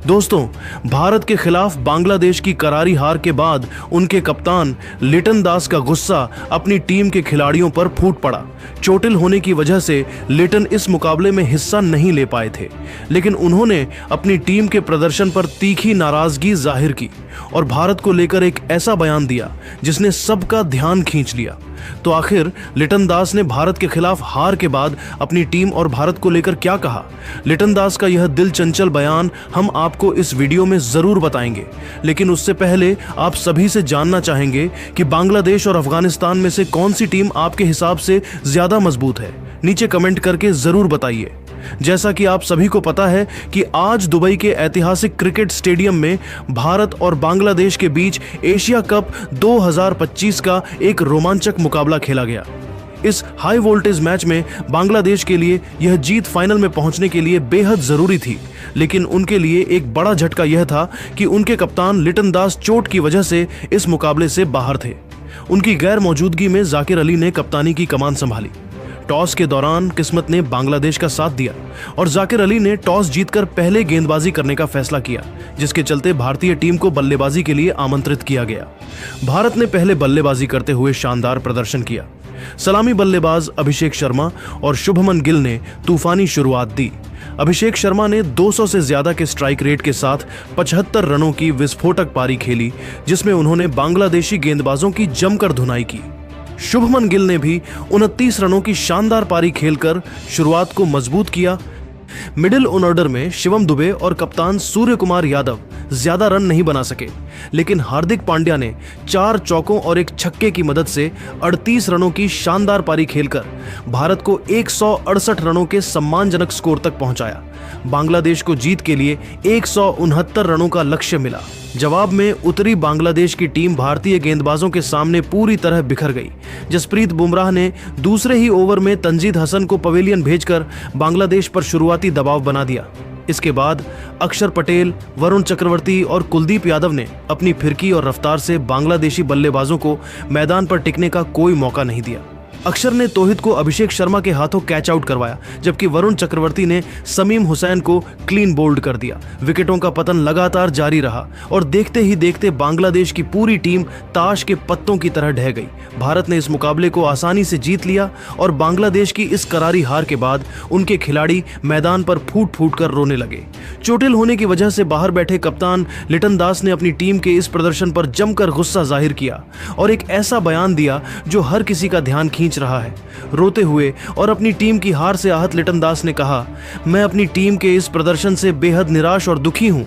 दोस्तों, भारत के खिलाफ बांग्लादेश की करारी हार के बाद उनके कप्तान लिटन दास का गुस्सा अपनी टीम के खिलाड़ियों पर फूट पड़ा। चोटिल होने की वजह से लिटन इस मुकाबले में हिस्सा नहीं ले पाए थे, लेकिन उन्होंने अपनी टीम के प्रदर्शन पर तीखी नाराजगी जाहिर की और भारत को लेकर एक ऐसा बयान दिया जिसने सबका ध्यान खींच लिया। तो आखिर लिटन दास ने भारत के खिलाफ हार के बाद अपनी टीम और भारत को लेकर क्या कहा? लिटन दास का यह दिल चंचल बयान हम आपको इस वीडियो में जरूर बताएंगे, लेकिन उससे पहले आप सभी से जानना चाहेंगे कि बांग्लादेश और अफगानिस्तान में से कौन सी टीम आपके हिसाब से ज्यादा मजबूत है। नीचे कमेंट करके जरूर बताइए। जैसा कि आप सभी को पता है कि आज दुबई के ऐतिहासिक क्रिकेट स्टेडियम में भारत और बांग्लादेश के बीच एशिया कप 2025 का एक रोमांचक मुकाबला खेला गया। इस हाई वोल्टेज मैच में बांग्लादेश के लिए यह जीत फाइनल में पहुंचने के लिए बेहद जरूरी थी, लेकिन उनके लिए एक बड़ा झटका यह था कि उनके कप्तान लिटन दास चोट की वजह से इस मुकाबले से बाहर थे। उनकी गैर मौजूदगी में जाकिर अली ने कप्तानी की कमान संभाली। टॉस के दौरान किस्मत ने बांग्लादेश का साथ दिया और जाकिर अली ने टॉस जीतकर पहले गेंदबाजी करने का फैसला किया, जिसके चलते भारतीय टीम को बल्लेबाजी के लिए आमंत्रित किया गया। भारत ने पहले बल्लेबाजी करते हुए शानदार प्रदर्शन किया। सलामी बल्लेबाज अभिषेक शर्मा और शुभमन गिल ने तूफानी शुरुआत दी। अभिषेक शर्मा ने 200 से ज्यादा के स्ट्राइक रेट के साथ 75 रनों की विस्फोटक पारी खेली, जिसमें उन्होंने बांग्लादेशी गेंदबाजों की जमकर धुनाई की। शुभमन गिल ने भी 29 रनों की शानदार पारी खेलकर शुरुआत को मजबूत किया। मिडिल ऑर्डर में शिवम दुबे और कप्तान सूर्य कुमार यादव ज्यादा रन नहीं बना सके, लेकिन हार्दिक पांड्या ने 4 चौकों और एक छक्के की मदद से 38 रनों की शानदार पारी खेलकर भारत को 168 रनों के सम्मानजनक स्कोर तक पहुंचाया। बांग्लादेश को जीत के लिए 169 रनों का लक्ष्य मिला। जवाब में उतरी बांग्लादेश की टीम भारतीय गेंदबाजों के सामने पूरी तरह बिखर गई। जसप्रीत बुमराह ने दूसरे ही ओवर में तंजीद हसन को पवेलियन भेजकर बांग्लादेश पर शुरुआती दबाव बना दिया। इसके बाद अक्षर पटेल, वरुण चक्रवर्ती और कुलदीप यादव ने अपनी फिरकी और रफ्तार से बांग्लादेशी बल्लेबाजों को मैदान पर टिकने का कोई मौका नहीं दिया। अक्षर ने तौहिद को अभिषेक शर्मा के हाथों कैच आउट करवाया, जबकि वरुण चक्रवर्ती ने समीम हुसैन को क्लीन बोल्ड कर दिया। विकेटों का पतन लगातार जारी रहा और देखते ही देखते बांग्लादेश की पूरी टीम ताश के पत्तों की तरह ढह गई। भारत ने इस मुकाबले को आसानी से जीत लिया और बांग्लादेश की इस करारी हार के बाद उनके खिलाड़ी मैदान पर फूट फूट कर रोने लगे। चोटिल होने की वजह से बाहर बैठे कप्तान लिटन दास ने अपनी टीम के इस प्रदर्शन पर जमकर गुस्सा जाहिर किया और एक ऐसा बयान दिया जो हर किसी का ध्यान खींच रहा है। रोते हुए और अपनी टीम की हार से आहत लिटन दास ने कहा, मैं अपनी टीम के इस प्रदर्शन से बेहद निराश और दुखी हूं।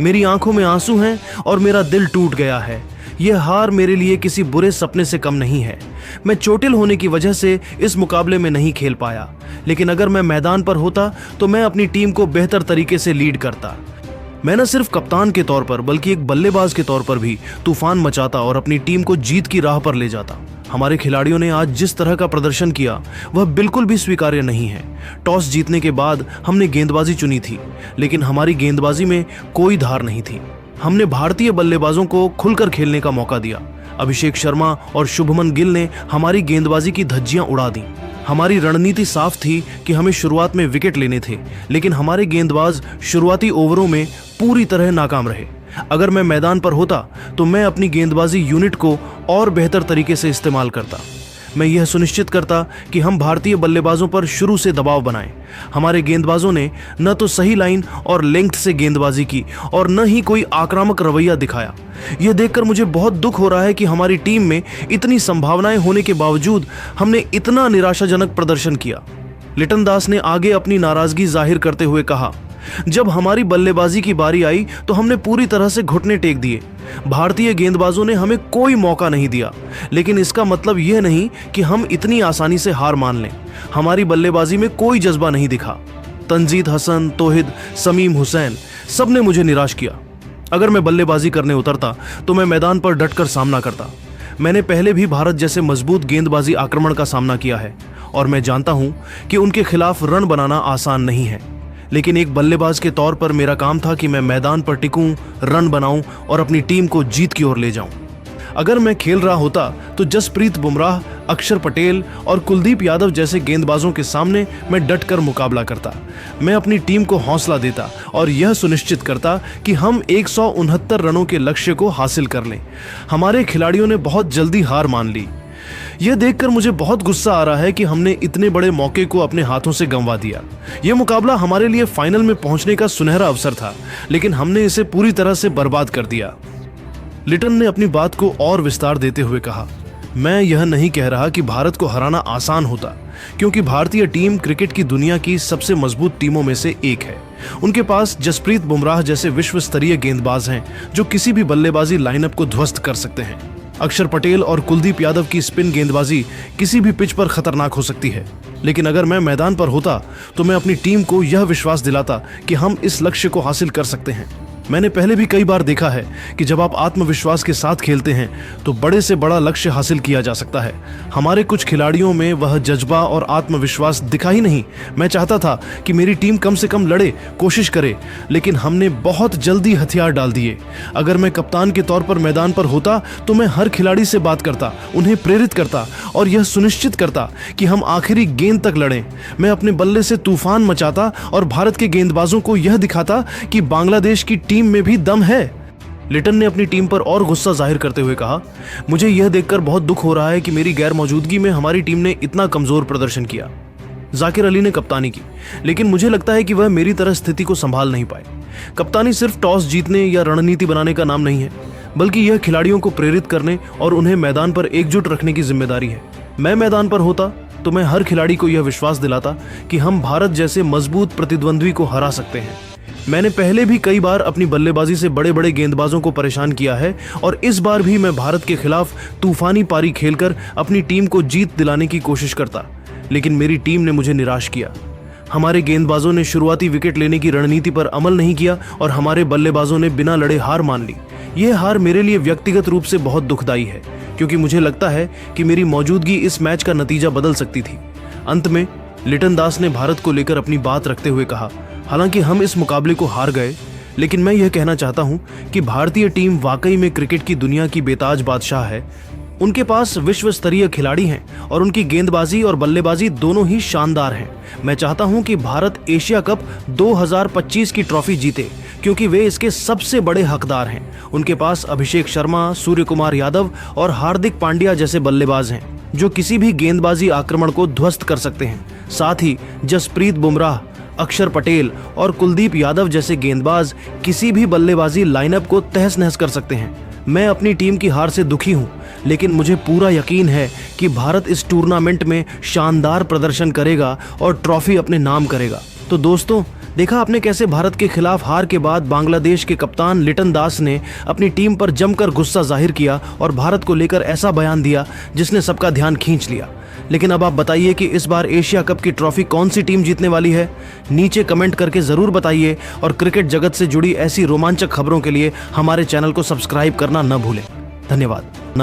मेरी आंखों में आंसू हैं और मेरा दिल टूट गया है। यह हार मेरे लिए किसी बुरे सपने से कम नहीं है। मैं चोटिल होने की वजह से इस मुकाबले में नहीं खेल पाया, लेकिन अगर मैं मैदान पर होता तो मैं अपनी टीम को बेहतर तरीके से लीड करता। मैं न सिर्फ कप्तान के तौर पर बल्कि एक बल्लेबाज के तौर पर भी तूफान मचाता और अपनी टीम को जीत की राह पर ले जाता। हमारे खिलाड़ियों ने आज जिस तरह का प्रदर्शन किया वह बिल्कुल भी स्वीकार्य नहीं है। टॉस जीतने के बाद हमने गेंदबाजी चुनी थी, लेकिन हमारी गेंदबाजी में कोई धार नहीं थी। हमने भारतीय बल्लेबाजों को खुलकर खेलने का मौका दिया। अभिषेक शर्मा और शुभमन गिल ने हमारी गेंदबाजी की धज्जियां उड़ा दी। हमारी रणनीति साफ थी कि हमें शुरुआत में विकेट लेने थे, लेकिन हमारे गेंदबाज शुरुआती ओवरों में पूरी तरह नाकाम रहे। अगर मैं मैदान पर होता तो मैं अपनी गेंदबाजी यूनिट को और बेहतर तरीके से इस्तेमाल करता। मैं यह सुनिश्चित करता कि हम भारतीय बल्लेबाजों पर शुरू से दबाव बनाएं। हमारे गेंदबाजों ने न तो सही लाइन और लेंथ से गेंदबाजी की और न ही कोई आक्रामक रवैया दिखाया। यह देखकर मुझे बहुत दुख हो रहा है कि हमारी टीम में इतनी संभावनाएं होने के बावजूद हमने इतना निराशाजनक प्रदर्शन किया। लिटन दास ने आगे अपनी नाराजगी जाहिर करते हुए कहा, जब हमारी बल्लेबाजी की बारी आई तो हमने पूरी तरह से घुटने टेक दिए। भारतीय गेंदबाजों ने हमें कोई मौका नहीं दिया, लेकिन इसका मतलब यह नहीं कि हम इतनी आसानी से हार मान लें। हमारी बल्लेबाजी में कोई जज्बा नहीं दिखा। तंजीद हसन, तौहिद, समीम हुसैन सब ने मुझे निराश किया। अगर मैं बल्लेबाजी करने उतरता तो मैं मैदान पर डटकर सामना करता। मैंने पहले भी भारत जैसे मजबूत गेंदबाजी आक्रमण का सामना किया है और मैं जानता हूं कि उनके खिलाफ रन बनाना आसान नहीं है, लेकिन एक बल्लेबाज के तौर पर मेरा काम था कि मैं मैदान पर टिकूं, रन बनाऊं और अपनी टीम को जीत की ओर ले जाऊं। अगर मैं खेल रहा होता तो जसप्रीत बुमराह, अक्षर पटेल और कुलदीप यादव जैसे गेंदबाजों के सामने मैं डटकर मुकाबला करता। मैं अपनी टीम को हौसला देता और यह सुनिश्चित करता कि हम 169 रनों के लक्ष्य को हासिल कर लें। हमारे खिलाड़ियों ने बहुत जल्दी हार मान ली। यह देखकर मुझे बहुत गुस्सा आ रहा है कि हमने इतने बड़े मौके को अपने हाथों से गंवा दिया। यह मुकाबला हमारे लिए फाइनल में पहुंचने का सुनहरा अवसर था, लेकिन हमने इसे पूरी तरह से बर्बाद कर दिया। लिटन ने अपनी बात को और विस्तार देते हुए कहा, मैं यह नहीं कह रहा कि भारत को हराना आसान होता, क्योंकि भारतीय टीम क्रिकेट की दुनिया की सबसे मजबूत टीमों में से एक है। उनके पास जसप्रीत बुमराह जैसे विश्व स्तरीय गेंदबाज हैं जो किसी भी बल्लेबाजी लाइनअप को ध्वस्त कर सकते हैं। अक्षर पटेल और कुलदीप यादव की स्पिन गेंदबाजी किसी भी पिच पर खतरनाक हो सकती है। लेकिन अगर मैं मैदान पर होता तो मैं अपनी टीम को यह विश्वास दिलाता कि हम इस लक्ष्य को हासिल कर सकते हैं। मैंने पहले भी कई बार देखा है कि जब आप आत्मविश्वास के साथ खेलते हैं तो बड़े से बड़ा लक्ष्य हासिल किया जा सकता है। हमारे कुछ खिलाड़ियों में वह जज्बा और आत्मविश्वास दिखा ही नहीं। मैं चाहता था कि मेरी टीम कम से कम लड़े, कोशिश करे, लेकिन हमने बहुत जल्दी हथियार डाल दिए। अगर मैं कप्तान के तौर पर मैदान पर होता तो मैं हर खिलाड़ी से बात करता, उन्हें प्रेरित करता और यह सुनिश्चित करता कि हम आखिरी गेंद तक लड़ें। मैं अपने बल्ले से तूफान मचाता और भारत के गेंदबाजों को यह दिखाता कि बांग्लादेश की टीम में भी दम है। लिटन ने अपनी टीम पर और गुस्सा जाहिर करते हुए कहा, मुझे यह देखकर बहुत दुख हो रहा है कि मेरी गैर मौजूदगी में हमारी टीम ने इतना कमजोर प्रदर्शन किया। जाकिर अली ने कप्तानी की, लेकिन मुझे लगता है कि वह मेरी तरह स्थिति को संभाल नहीं पाए। कप्तानी सिर्फ टॉस जीतने या रणनीति बनाने का नाम नहीं है, बल्कि यह खिलाड़ियों को प्रेरित करने और उन्हें मैदान पर एकजुट रखने की जिम्मेदारी है। मैं मैदान पर होता तो मैं हर खिलाड़ी को यह विश्वास दिलाता कि हम भारत जैसे मजबूत प्रतिद्वंद्वी को हरा सकते हैं। मैंने पहले भी कई बार अपनी बल्लेबाजी से बड़े बड़े गेंदबाजों को परेशान किया है और इस बार भी मैं भारत के खिलाफ तूफानी पारी खेलकर अपनी टीम को जीत दिलाने की कोशिश करता, लेकिन मेरी टीम ने मुझे निराश किया। हमारे गेंदबाजों ने शुरुआती विकेट लेने की रणनीति पर अमल नहीं किया और हमारे बल्लेबाजों ने बिना लड़े हार मान ली। यह हार मेरे लिए व्यक्तिगत रूप से बहुत दुखदायी है, क्योंकि मुझे लगता है कि मेरी मौजूदगी इस मैच का नतीजा बदल सकती थी। अंत में लिटन दास ने भारत को लेकर अपनी बात रखते हुए कहा, हालांकि हम इस मुकाबले को हार गए, लेकिन मैं यह कहना चाहता हूं कि भारतीय टीम वाकई में क्रिकेट की दुनिया की बेताज बादशाह है। उनके पास विश्व स्तरीय खिलाड़ी हैं और उनकी गेंदबाजी और बल्लेबाजी दोनों ही शानदार हैं। मैं चाहता हूं कि भारत एशिया कप 2025 की ट्रॉफी जीते, क्योंकि वे इसके सबसे बड़े हकदार हैं। उनके पास अभिषेक शर्मा, सूर्य कुमार यादव और हार्दिक पांड्या जैसे बल्लेबाज हैं जो किसी भी गेंदबाजी आक्रमण को ध्वस्त कर सकते हैं। साथ ही जसप्रीत बुमराह, अक्षर पटेल और कुलदीप यादव जैसे गेंदबाज किसी भी बल्लेबाजी लाइनअप को तहस नहस कर सकते हैं। मैं अपनी टीम की हार से दुखी हूं, लेकिन मुझे पूरा यकीन है कि भारत इस टूर्नामेंट में शानदार प्रदर्शन करेगा और ट्रॉफी अपने नाम करेगा। तो दोस्तों, देखा आपने कैसे भारत के खिलाफ हार के बाद बांग्लादेश के कप्तान लिटन दास ने अपनी टीम पर जमकर गुस्सा जाहिर किया और भारत को लेकर ऐसा बयान दिया जिसने सबका ध्यान खींच लिया। लेकिन अब आप बताइए कि इस बार एशिया कप की ट्रॉफी कौन सी टीम जीतने वाली है? नीचे कमेंट करके जरूर बताइए और क्रिकेट जगत से जुड़ी ऐसी रोमांचक खबरों के लिए हमारे चैनल को सब्सक्राइब करना न भूलें। धन्यवाद।